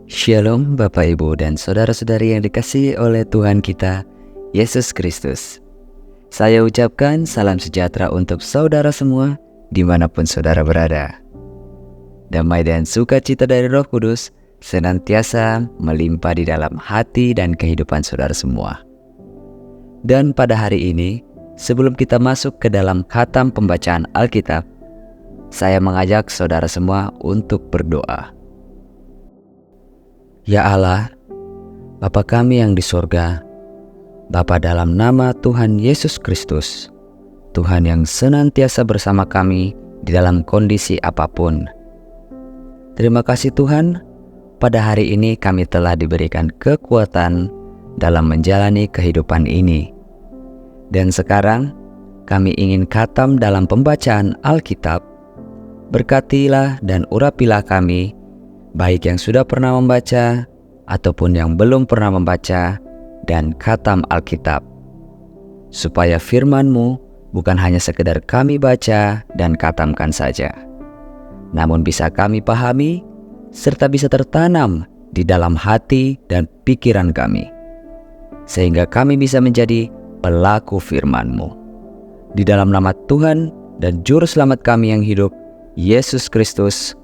Shalom Bapak Ibu dan Saudara-saudari yang dikasihi oleh Tuhan kita, Yesus Kristus. Saya ucapkan salam sejahtera untuk saudara semua dimanapun saudara berada. Damai dan sukacita dari Roh Kudus senantiasa melimpah di dalam hati dan kehidupan saudara semua. Dan pada hari ini, sebelum kita masuk ke dalam khatam pembacaan Alkitab, saya mengajak saudara semua untuk berdoa. Ya Allah, Bapa kami yang di sorga, Bapa dalam nama Tuhan Yesus Kristus, Tuhan yang senantiasa bersama kami di dalam kondisi apapun. Terima kasih Tuhan, pada hari ini kami telah diberikan kekuatan dalam menjalani kehidupan ini. Dan sekarang kami ingin khatam dalam pembacaan Alkitab. Berkatilah dan urapilah kami, baik yang sudah pernah membaca ataupun yang belum pernah membaca dan khatam Alkitab, supaya firman-Mu bukan hanya sekedar kami baca dan khatamkan saja, namun bisa kami pahami serta bisa tertanam di dalam hati dan pikiran kami, sehingga kami bisa menjadi pelaku firman-Mu. Di dalam nama Tuhan dan Juru Selamat kami yang hidup, Yesus Kristus.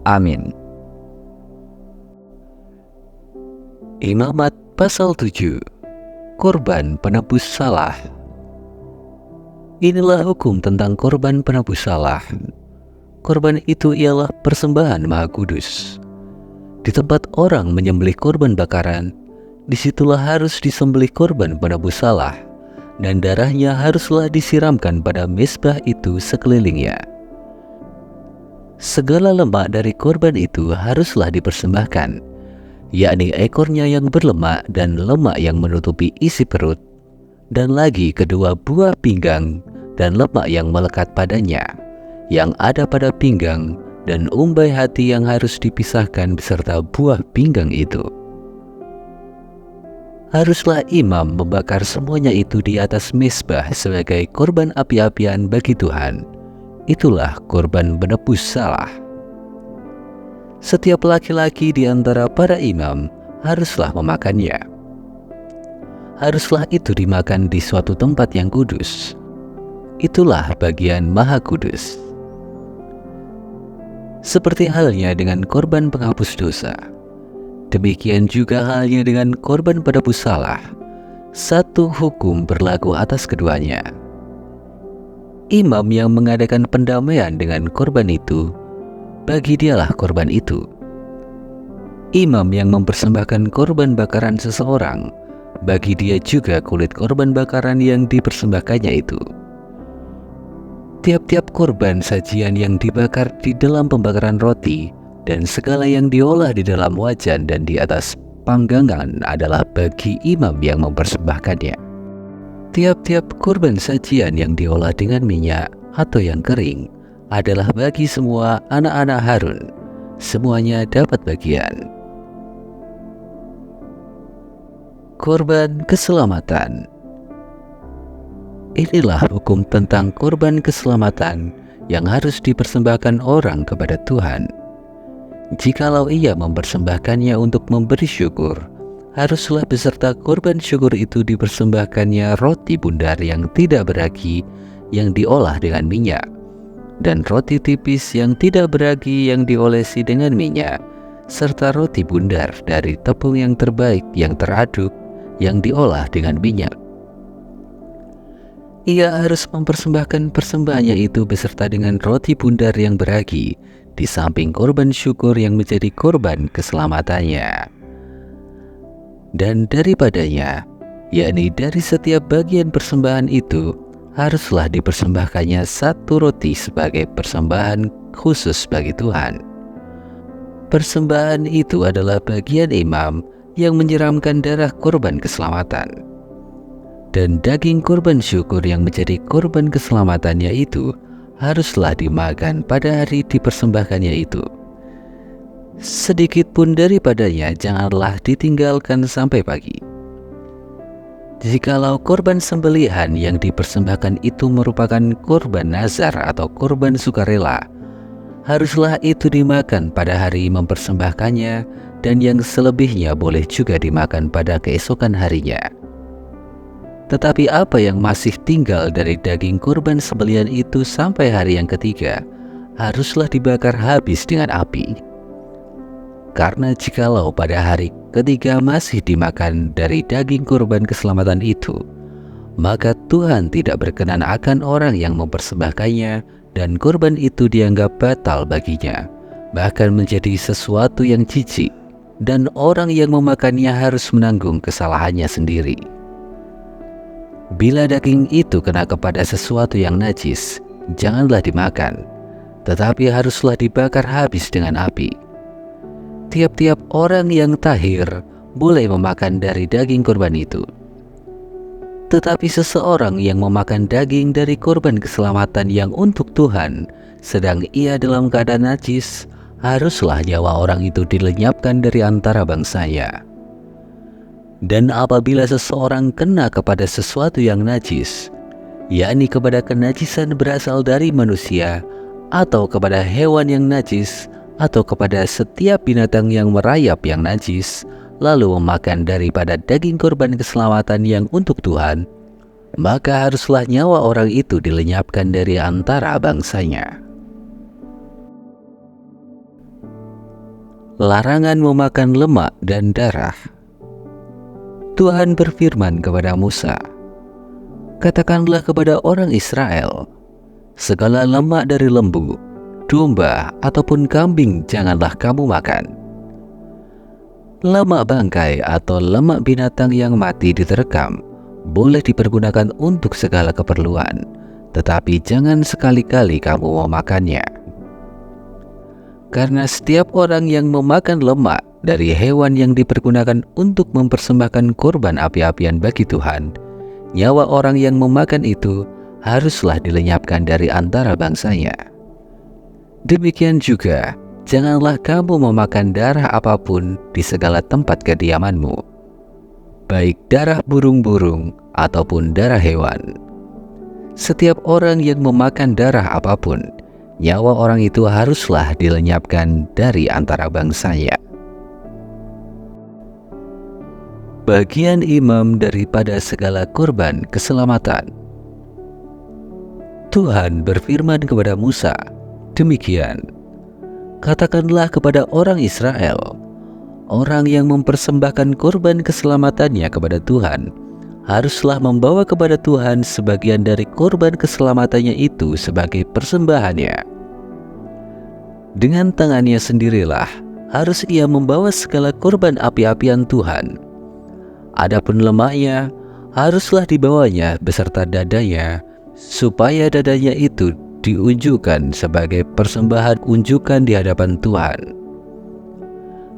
Amin. Imamat pasal 7. Korban penebus salah. Inilah hukum tentang korban penebus salah. Korban itu ialah persembahan Maha Kudus. Di tempat orang menyembelih korban bakaran, disitulah harus disembelih korban penebus salah, dan darahnya haruslah disiramkan pada mezbah itu sekelilingnya. Segala lemak dari korban itu haruslah dipersembahkan, yakni ekornya yang berlemak dan lemak yang menutupi isi perut, dan lagi kedua buah pinggang dan lemak yang melekat padanya, yang ada pada pinggang, dan umbai hati yang harus dipisahkan beserta buah pinggang itu. Haruslah imam membakar semuanya itu di atas mezbah sebagai korban api-apian bagi Tuhan. Itulah korban penebus salah. Setiap laki-laki di antara para imam haruslah memakannya. Haruslah itu dimakan di suatu tempat yang kudus. Itulah bagian Maha Kudus. Seperti halnya dengan korban penghapus dosa, demikian juga halnya dengan korban penebus salah. Satu hukum berlaku atas keduanya. Imam yang mengadakan pendamaian dengan korban itu, bagi dialah korban itu. Imam yang mempersembahkan korban bakaran seseorang, bagi dia juga kulit korban bakaran yang dipersembahkannya itu. Tiap-tiap korban sajian yang dibakar di dalam pembakaran roti dan segala yang diolah di dalam wajan dan di atas panggangan adalah bagi imam yang mempersembahkannya. Tiap-tiap korban sajian yang diolah dengan minyak atau yang kering adalah bagi semua anak-anak Harun. Semuanya dapat bagian. Korban keselamatan. Inilah hukum tentang korban keselamatan yang harus dipersembahkan orang kepada Tuhan. Jikalau ia mempersembahkannya untuk memberi syukur, haruslah beserta korban syukur itu dipersembahkannya roti bundar yang tidak beragi yang diolah dengan minyak, dan roti tipis yang tidak beragi yang diolesi dengan minyak, serta roti bundar dari tepung yang terbaik yang teraduk yang diolah dengan minyak. Ia harus mempersembahkan persembahannya itu beserta dengan roti bundar yang beragi, di samping korban syukur yang menjadi korban keselamatannya. Dan daripadanya, yakni dari setiap bagian persembahan itu, haruslah dipersembahkannya satu roti sebagai persembahan khusus bagi Tuhan. Persembahan itu adalah bagian imam yang menyiramkan darah korban keselamatan. Dan daging korban syukur yang menjadi korban keselamatannya itu haruslah dimakan pada hari dipersembahkannya itu. Sedikit pun daripadanya janganlah ditinggalkan sampai pagi. Jikalau korban sembelihan yang dipersembahkan itu merupakan korban nazar atau korban sukarela, haruslah itu dimakan pada hari mempersembahkannya, dan yang selebihnya boleh juga dimakan pada keesokan harinya. Tetapi apa yang masih tinggal dari daging kurban sembelihan itu sampai hari yang ketiga, haruslah dibakar habis dengan api. Karena jikalau pada hari ketiga masih dimakan dari daging kurban keselamatan itu, maka Tuhan tidak berkenan akan orang yang mempersembahkannya, dan kurban itu dianggap batal baginya, bahkan menjadi sesuatu yang jijik, dan orang yang memakannya harus menanggung kesalahannya sendiri. Bila daging itu kena kepada sesuatu yang najis, janganlah dimakan, tetapi haruslah dibakar habis dengan api. Tiap-tiap orang yang tahir boleh memakan dari daging kurban itu. Tetapi seseorang yang memakan daging dari kurban keselamatan yang untuk Tuhan, sedang ia dalam keadaan najis, haruslah nyawa orang itu dilenyapkan dari antara bangsanya. Dan apabila seseorang kena kepada sesuatu yang najis, yakni kepada kenajisan berasal dari manusia, atau kepada hewan yang najis, atau kepada setiap binatang yang merayap yang najis, lalu memakan daripada daging kurban keselamatan yang untuk Tuhan, maka haruslah nyawa orang itu dilenyapkan dari antara bangsanya. Larangan memakan lemak dan darah. Tuhan berfirman kepada Musa, "Katakanlah kepada orang Israel, segala lemak dari lembu, domba, ataupun kambing janganlah kamu makan. Lemak bangkai atau lemak binatang yang mati diterkam boleh dipergunakan untuk segala keperluan, tetapi jangan sekali-kali kamu memakannya. Karena setiap orang yang memakan lemak dari hewan yang dipergunakan untuk mempersembahkan kurban api-apian bagi Tuhan, nyawa orang yang memakan itu haruslah dilenyapkan dari antara bangsanya. Demikian juga, janganlah kamu memakan darah apapun di segala tempat kediamanmu, baik darah burung-burung ataupun darah hewan. Setiap orang yang memakan darah apapun, nyawa orang itu haruslah dilenyapkan dari antara bangsanya." Bagian imam daripada segala kurban keselamatan. Tuhan berfirman kepada Musa, demikian, "Katakanlah kepada orang Israel, orang yang mempersembahkan kurban keselamatannya kepada Tuhan, haruslah membawa kepada Tuhan sebagian dari kurban keselamatannya itu sebagai persembahannya. Dengan tangannya sendirilah harus ia membawa segala kurban api-apian Tuhan. Adapun lemaknya haruslah dibawanya beserta dadanya, supaya dadanya itu diunjukkan sebagai persembahan unjukan di hadapan Tuhan.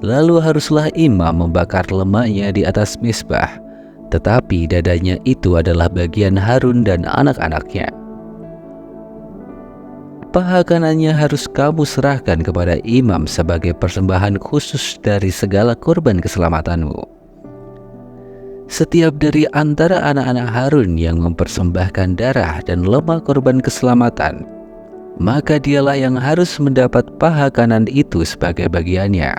Lalu haruslah imam membakar lemaknya di atas mezbah, tetapi dadanya itu adalah bagian Harun dan anak-anaknya. Paha kanannya harus kamu serahkan kepada imam sebagai persembahan khusus dari segala kurban keselamatanmu. Setiap dari antara anak-anak Harun yang mempersembahkan darah dan lemak kurban keselamatan, maka dialah yang harus mendapat paha kanan itu sebagai bagiannya.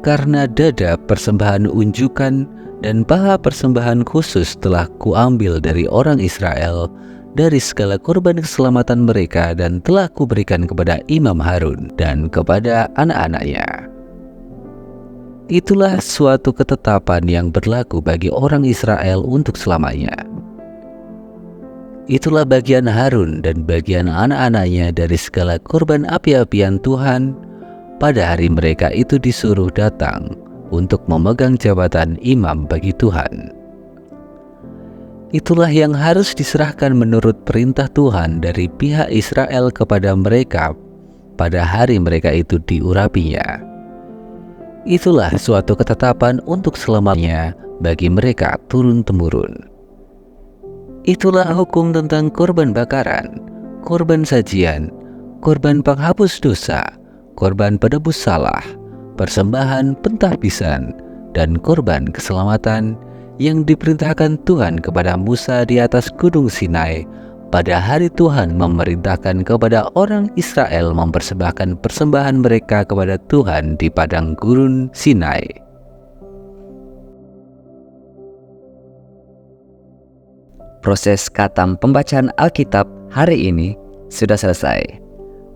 Karena dada persembahan unjukan dan paha persembahan khusus telah kuambil dari orang Israel dari segala kurban keselamatan mereka, dan telah kuberikan kepada Imam Harun dan kepada anak-anaknya. Itulah suatu ketetapan yang berlaku bagi orang Israel untuk selamanya. Itulah bagian Harun dan bagian anak-anaknya dari segala kurban api-apian Tuhan pada hari mereka itu disuruh datang untuk memegang jabatan imam bagi Tuhan. Itulah yang harus diserahkan menurut perintah Tuhan dari pihak Israel kepada mereka pada hari mereka itu diurapinya. Itulah suatu ketetapan untuk selamanya bagi mereka turun-temurun. Itulah hukum tentang korban bakaran, korban sajian, korban penghapus dosa, korban penebus salah, persembahan pentahbisan, dan korban keselamatan yang diperintahkan Tuhan kepada Musa di atas Gunung Sinai pada hari Tuhan memerintahkan kepada orang Israel mempersembahkan persembahan mereka kepada Tuhan di padang gurun Sinai. Proses khatam pembacaan Alkitab hari ini sudah selesai.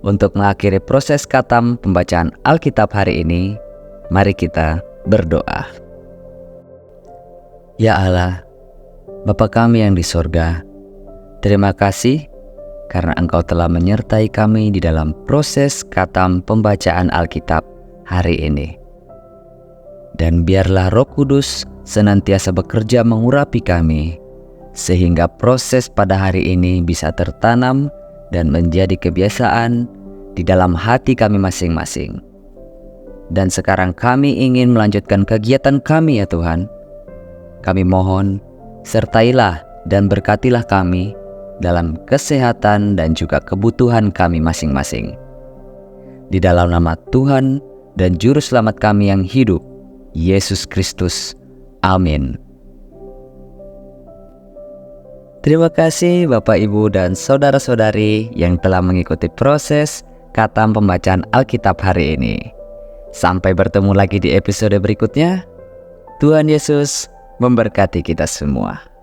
Untuk mengakhiri proses khatam pembacaan Alkitab hari ini, mari kita berdoa. Ya Allah, Bapa kami yang di sorga, terima kasih karena Engkau telah menyertai kami di dalam proses khatam pembacaan Alkitab hari ini. Dan biarlah Roh Kudus senantiasa bekerja mengurapi kami, sehingga proses pada hari ini bisa tertanam dan menjadi kebiasaan di dalam hati kami masing-masing. Dan sekarang kami ingin melanjutkan kegiatan kami ya Tuhan. Kami mohon, sertailah dan berkatilah kami dalam kesehatan dan juga kebutuhan kami masing-masing. Di dalam nama Tuhan dan Juru Selamat kami yang hidup, Yesus Kristus. Amin. Terima kasih Bapak, Ibu, dan saudara-saudari yang telah mengikuti proses khatam pembacaan Alkitab hari ini. Sampai bertemu lagi di episode berikutnya. Tuhan Yesus memberkati kita semua.